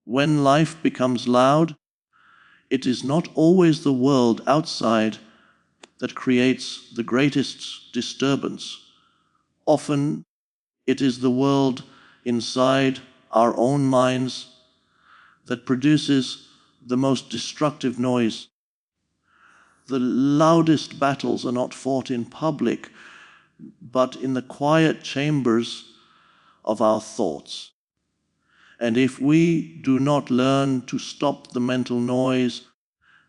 When life becomes loud, it is not always the world outside that creates the greatest disturbance. Often it is the world inside our own minds that produces the most destructive noise. The loudest battles are not fought in public, but in the quiet chambers of our thoughts. And if we do not learn to stop the mental noise,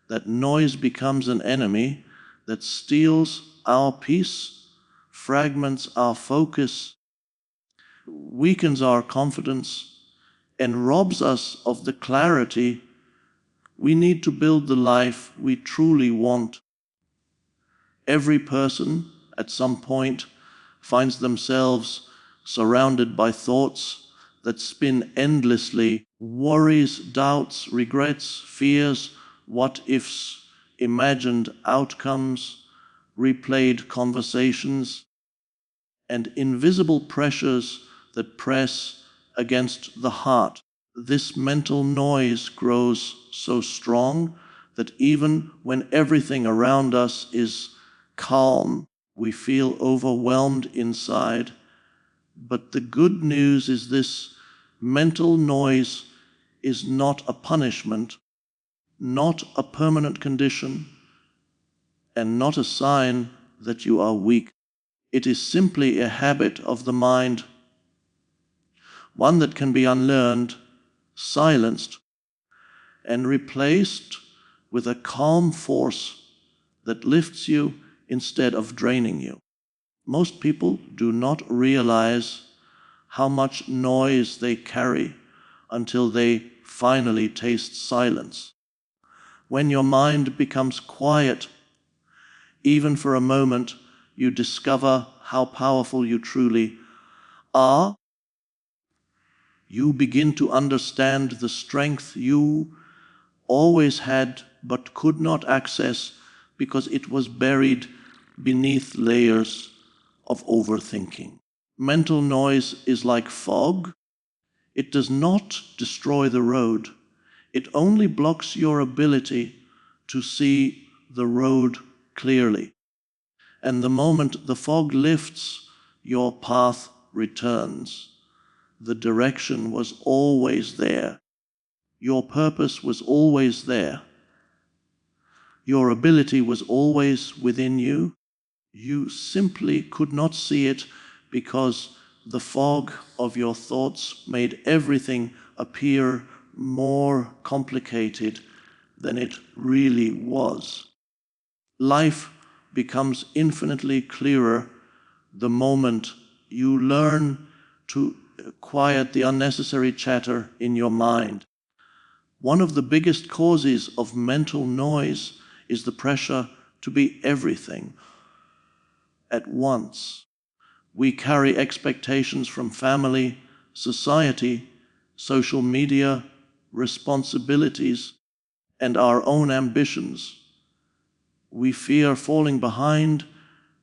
that noise becomes an enemy that steals our peace, fragments our focus, weakens our confidence, and robs us of the clarity we need to build the life we truly want. Every person at some point finds themselves surrounded by thoughts that spin endlessly, worries, doubts, regrets, fears, what-ifs, imagined outcomes, replayed conversations, and invisible pressures that press against the heart. This mental noise grows so strong that even when everything around us is calm, we feel overwhelmed inside. But the good news is this: mental noise is not a punishment, not a permanent condition, and not a sign that you are weak. It is simply a habit of the mind, one that can be unlearned, silenced, and replaced with a calm force that lifts you instead of draining you. Most people do not realize how much noise they carry until they finally taste silence. When your mind becomes quiet, even for a moment, you discover how powerful you truly are. You begin to understand the strength you always had but could not access because it was buried beneath layers of overthinking. Mental noise is like fog. It does not destroy the road. It only blocks your ability to see the road clearly. And the moment the fog lifts, your path returns. The direction was always there. Your purpose was always there. Your ability was always within you. You simply could not see it because the fog of your thoughts made everything appear more complicated than it really was. Life becomes infinitely clearer the moment you learn to quiet the unnecessary chatter in your mind. One of the biggest causes of mental noise is the pressure to be everything at once. We carry expectations from family, society, social media, responsibilities, and our own ambitions. We fear falling behind,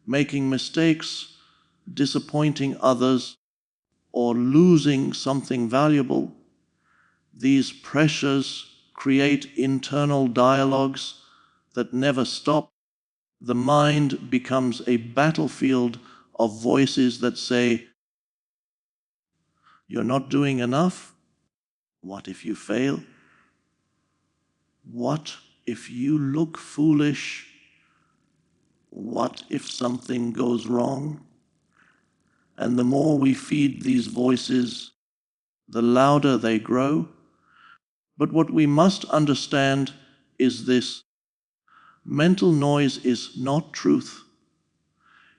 making mistakes, disappointing others, or losing something valuable. These pressures create internal dialogues that never stop. The mind becomes a battlefield of voices that say, "You're not doing enough? What if you fail? What if you look foolish? What if something goes wrong?" And the more we feed these voices, the louder they grow. But what we must understand is this: mental noise is not truth.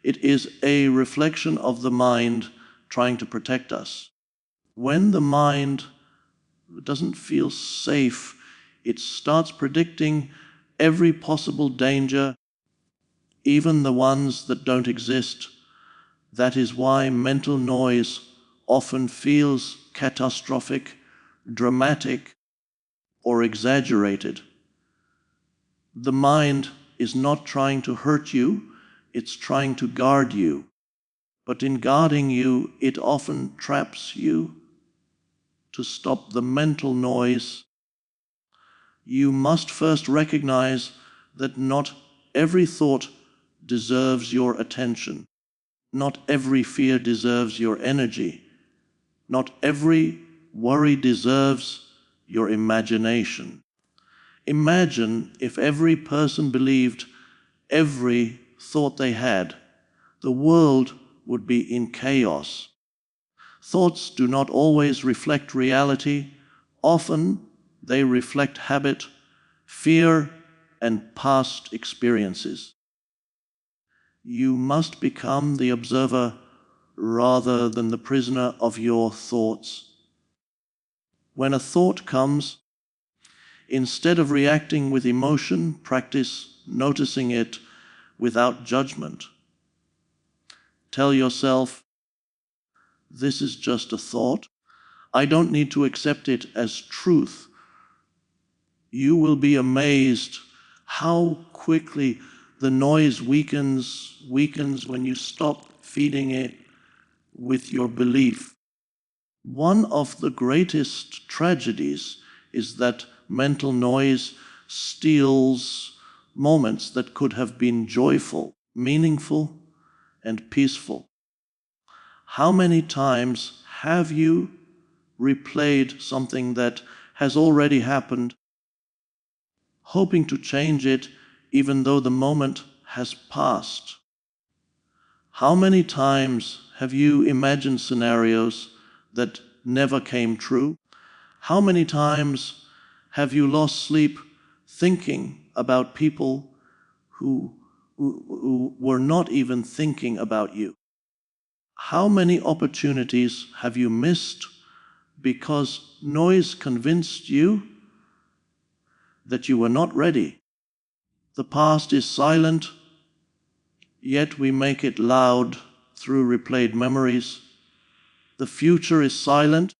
It is a reflection of the mind trying to protect us. When the mind doesn't feel safe, it starts predicting every possible danger, even the ones that don't exist. That is why mental noise often feels catastrophic, dramatic, or exaggerated. The mind is not trying to hurt you, it's trying to guard you. But in guarding you, it often traps you. to stop the mental noise, you must first recognize that not every thought deserves your attention. Not every fear deserves your energy. Not every worry deserves your imagination. Imagine if every person believed every thought they had. The world would be in chaos. Thoughts do not always reflect reality. Often they reflect habit, fear, and past experiences. You must become the observer rather than the prisoner of your thoughts. When a thought comes, instead of reacting with emotion, practice noticing it without judgment. Tell yourself, this is just a thought. I don't need to accept it as truth. You will be amazed how quickly the noise weakens when you stop feeding it with your belief. One of the greatest tragedies is that mental noise steals moments that could have been joyful, meaningful, and peaceful. How many times have you replayed something that has already happened, hoping to change it even though the moment has passed? How many times have you imagined scenarios that never came true? How many times have you lost sleep thinking about people who were not even thinking about you? How many opportunities have you missed because noise convinced you that you were not ready? The past is silent, yet we make it loud through replayed memories. The future is silent,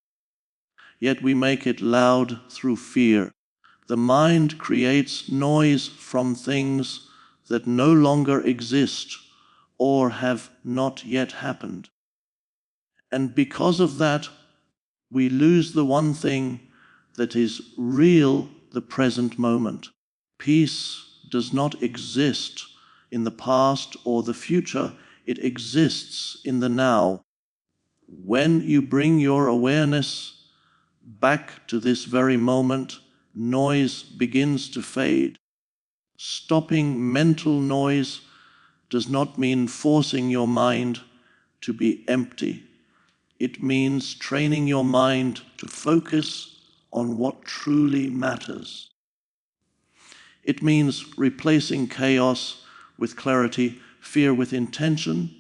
yet we make it loud through fear. The mind creates noise from things that no longer exist or have not yet happened. And because of that, we lose the one thing that is real, the present moment. Peace does not exist in the past or the future. It exists in the now. When you bring your awareness back to this very moment, noise begins to fade. Stopping mental noise does not mean forcing your mind to be empty. It means training your mind to focus on what truly matters. It means replacing chaos with clarity, fear with intention,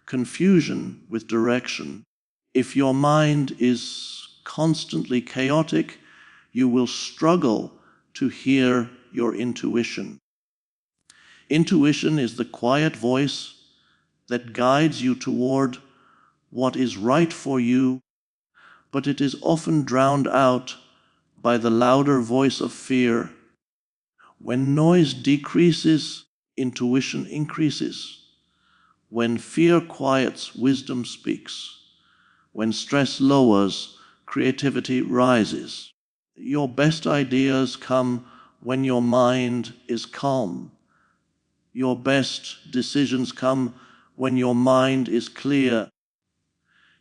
confusion with direction. If your mind is constantly chaotic, you will struggle to hear your intuition. Intuition is the quiet voice that guides you toward what is right for you, but it is often drowned out by the louder voice of fear. When noise decreases, intuition increases. When fear quiets, wisdom speaks. When stress lowers, creativity rises. Your best ideas come when your mind is calm. Your best decisions come when your mind is clear.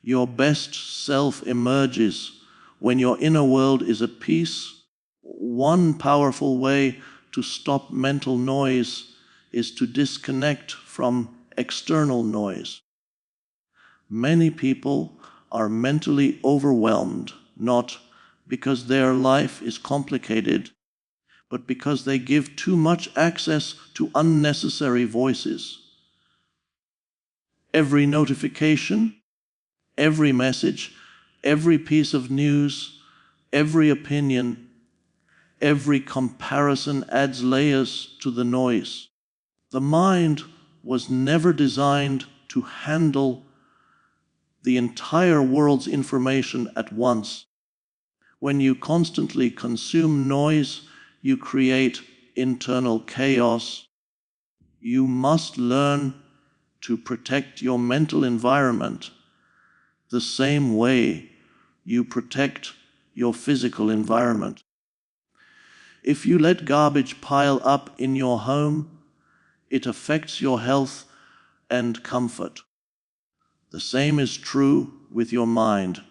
Your best self emerges when your inner world is at peace. One powerful way to stop mental noise is to disconnect from external noise. Many people are mentally overwhelmed, not because their life is complicated, but because they give too much access to unnecessary voices. Every notification, every message, every piece of news, every opinion, every comparison adds layers to the noise. The mind was never designed to handle the entire world's information at once. When you constantly consume noise, you create internal chaos. You must learn to protect your mental environment the same way you protect your physical environment. If you let garbage pile up in your home, it affects your health and comfort. The same is true with your mind.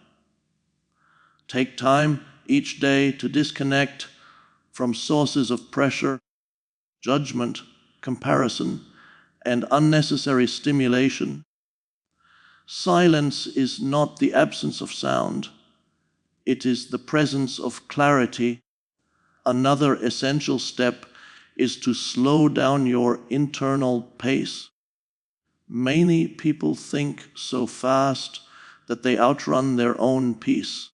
Take time each day to disconnect from sources of pressure, judgment, comparison, and unnecessary stimulation. Silence is not the absence of sound. It is the presence of clarity. Another essential step is to slow down your internal pace. Many people think so fast that they outrun their own peace.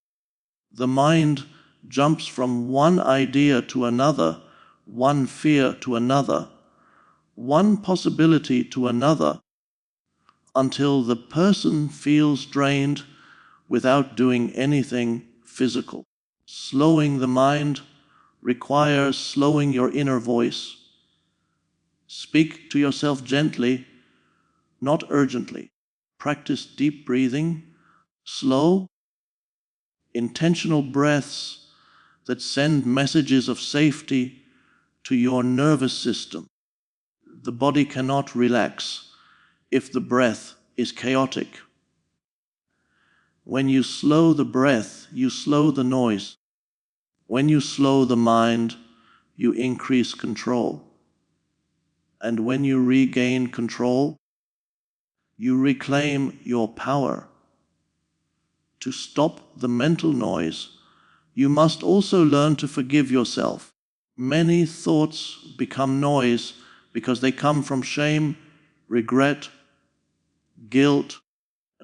The mind jumps from one idea to another, one fear to another, one possibility to another, until the person feels drained without doing anything physical. Slowing the mind requires slowing your inner voice. Speak to yourself gently, not urgently. Practice deep breathing, slow, intentional breaths that send messages of safety to your nervous system. The body cannot relax if the breath is chaotic. When you slow the breath, you slow the noise. When you slow the mind, you increase control. And when you regain control, you reclaim your power. To stop the mental noise, you must also learn to forgive yourself. Many thoughts become noise because they come from shame, regret, guilt,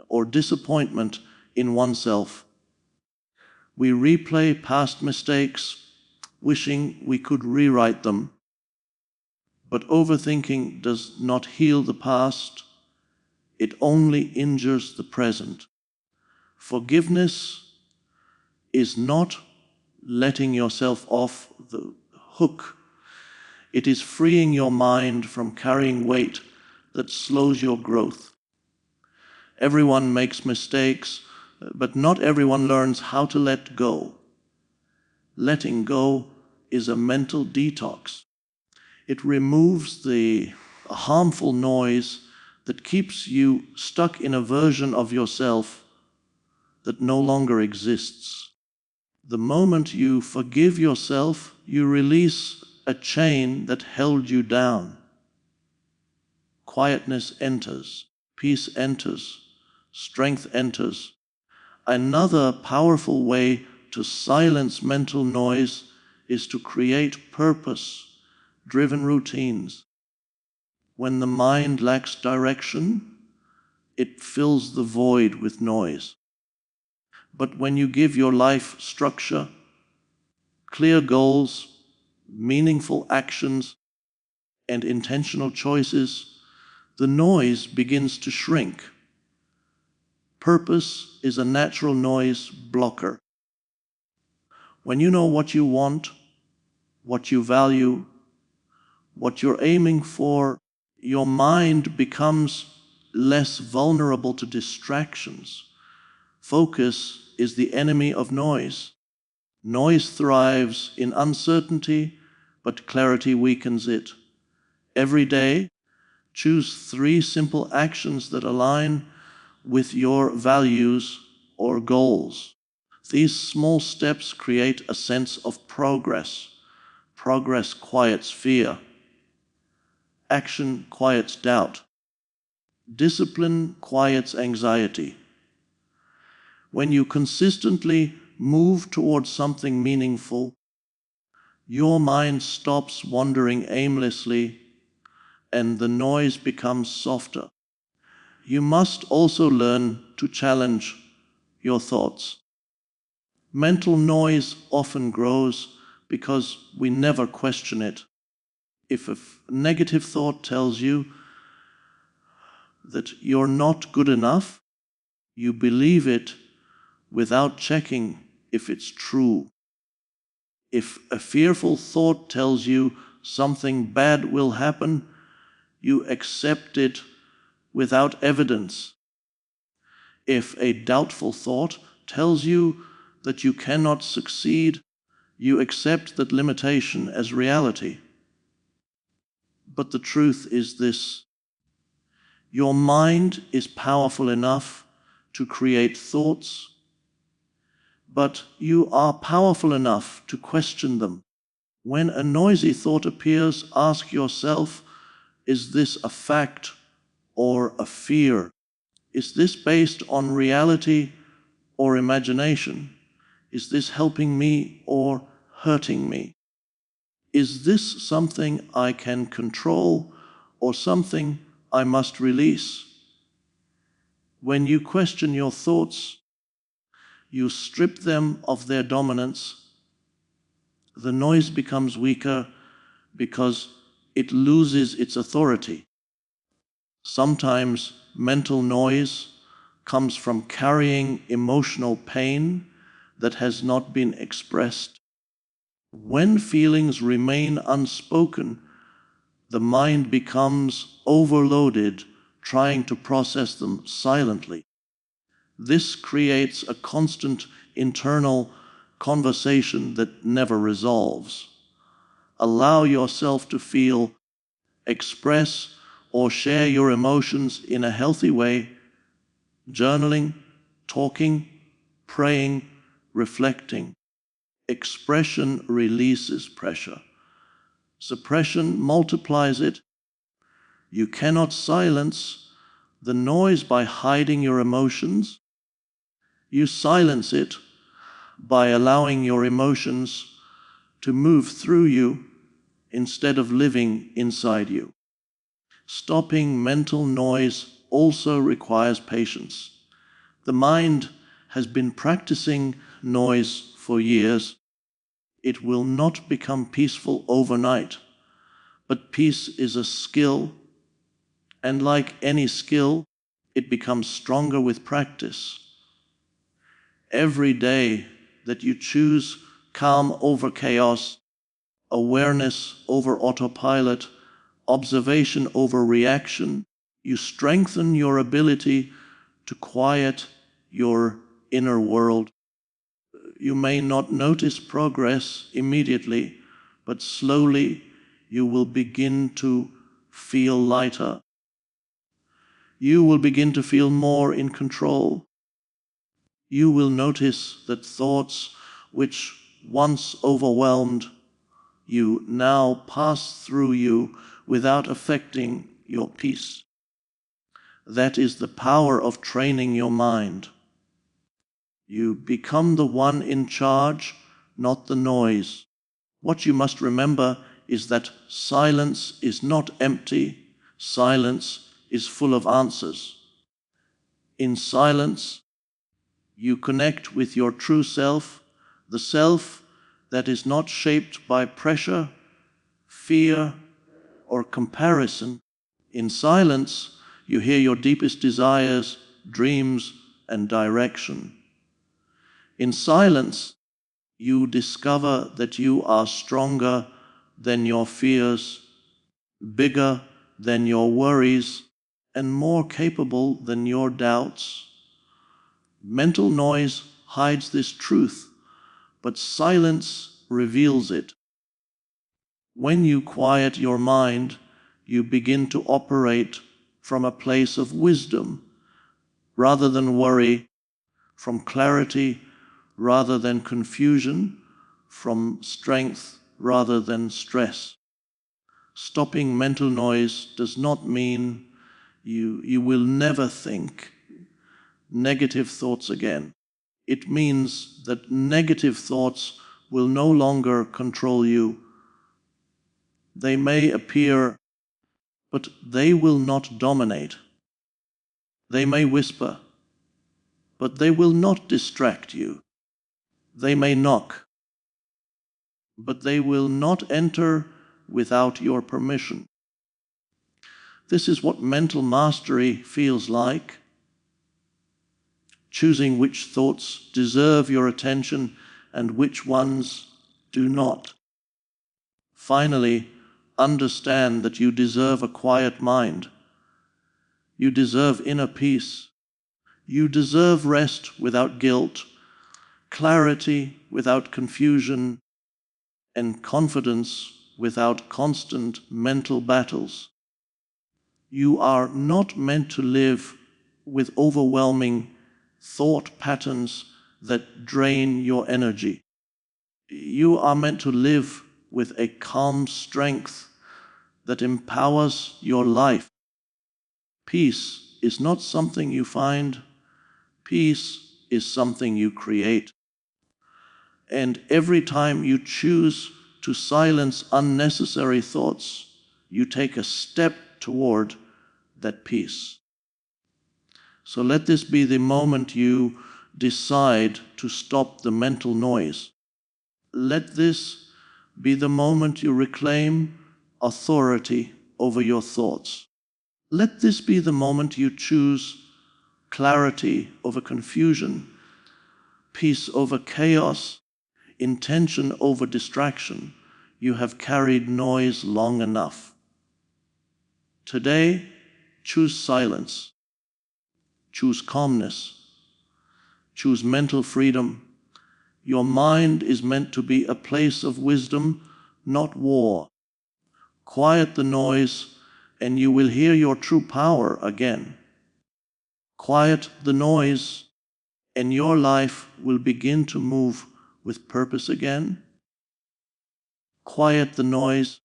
or disappointment in oneself. We replay past mistakes, wishing we could rewrite them. But overthinking does not heal the past, it only injures the present. Forgiveness is not letting yourself off the hook. It is freeing your mind from carrying weight that slows your growth. Everyone makes mistakes, but not everyone learns how to let go. Letting go is a mental detox. It removes the harmful noise that keeps you stuck in a version of yourself that no longer exists. The moment you forgive yourself, you release a chain that held you down. Quietness enters, peace enters, strength enters. Another powerful way to silence mental noise is to create purpose-driven routines. When the mind lacks direction, it fills the void with noise. But when you give your life structure, clear goals, meaningful actions, and intentional choices, the noise begins to shrink. Purpose is a natural noise blocker. When you know what you want, what you value, what you're aiming for, your mind becomes less vulnerable to distractions. Focus is the enemy of noise. Noise thrives in uncertainty, but clarity weakens it. Every day, choose 3 simple actions that align with your values or goals. These small steps create a sense of progress. Progress quiets fear. Action quiets doubt. Discipline quiets anxiety. When you consistently move towards something meaningful, your mind stops wandering aimlessly and the noise becomes softer. You must also learn to challenge your thoughts. Mental noise often grows because we never question it. If a negative thought tells you that you're not good enough, you believe it without checking if it's true. If a fearful thought tells you something bad will happen, you accept it without evidence. If a doubtful thought tells you that you cannot succeed, you accept that limitation as reality. But the truth is this: your mind is powerful enough to create thoughts, but you are powerful enough to question them. When a noisy thought appears, ask yourself, is this a fact or a fear? Is this based on reality or imagination? Is this helping me or hurting me? Is this something I can control or something I must release? When you question your thoughts, you strip them of their dominance. The noise becomes weaker because it loses its authority. Sometimes mental noise comes from carrying emotional pain that has not been expressed. When feelings remain unspoken, the mind becomes overloaded trying to process them silently. This creates a constant internal conversation that never resolves. Allow yourself to feel, express, or share your emotions in a healthy way: journaling, talking, praying, reflecting. Expression releases pressure. Suppression multiplies it. You cannot silence the noise by hiding your emotions. You silence it by allowing your emotions to move through you instead of living inside you. Stopping mental noise also requires patience. The mind has been practicing noise for years. It will not become peaceful overnight, but peace is a skill, and like any skill, it becomes stronger with practice. Every day that you choose calm over chaos, awareness over autopilot, observation over reaction, you strengthen your ability to quiet your inner world. You may not notice progress immediately, but slowly you will begin to feel lighter. You will begin to feel more in control. You will notice that thoughts which once overwhelmed you now pass through you without affecting your peace. That is the power of training your mind. You become the one in charge, not the noise. What you must remember is that silence is not empty. Silence is full of answers. In silence, you connect with your true self, the self that is not shaped by pressure, fear, or comparison. In silence, you hear your deepest desires, dreams, and direction. In silence, you discover that you are stronger than your fears, bigger than your worries, and more capable than your doubts. Mental noise hides this truth, but silence reveals it. When you quiet your mind, you begin to operate from a place of wisdom rather than worry, from clarity rather than confusion, from strength rather than stress. Stopping mental noise does not mean you will never think negative thoughts again. It means that negative thoughts will no longer control you. They may appear, but they will not dominate. They may whisper, but they will not distract you. They may knock, but they will not enter without your permission. This is what mental mastery feels like: choosing which thoughts deserve your attention and which ones do not. Finally, understand that you deserve a quiet mind. You deserve inner peace. You deserve rest without guilt, clarity without confusion, and confidence without constant mental battles. You are not meant to live with overwhelming thought patterns that drain your energy. You are meant to live with a calm strength that empowers your life. Peace is not something you find. Peace is something you create. And every time you choose to silence unnecessary thoughts, you take a step toward that peace. So let this be the moment you decide to stop the mental noise. Let this be the moment you reclaim authority over your thoughts. Let this be the moment you choose clarity over confusion, peace over chaos, intention over distraction. You have carried noise long enough. Today, choose silence, choose calmness, choose mental freedom. Your mind is meant to be a place of wisdom, not war. Quiet the noise, and you will hear your true power again. Quiet the noise, and your life will begin to move with purpose again. Quiet the noise,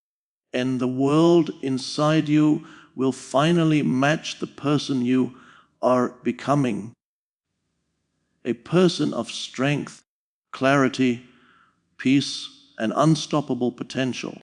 and the world inside you will finally match the person you are becoming. A person of strength, clarity, peace, and unstoppable potential.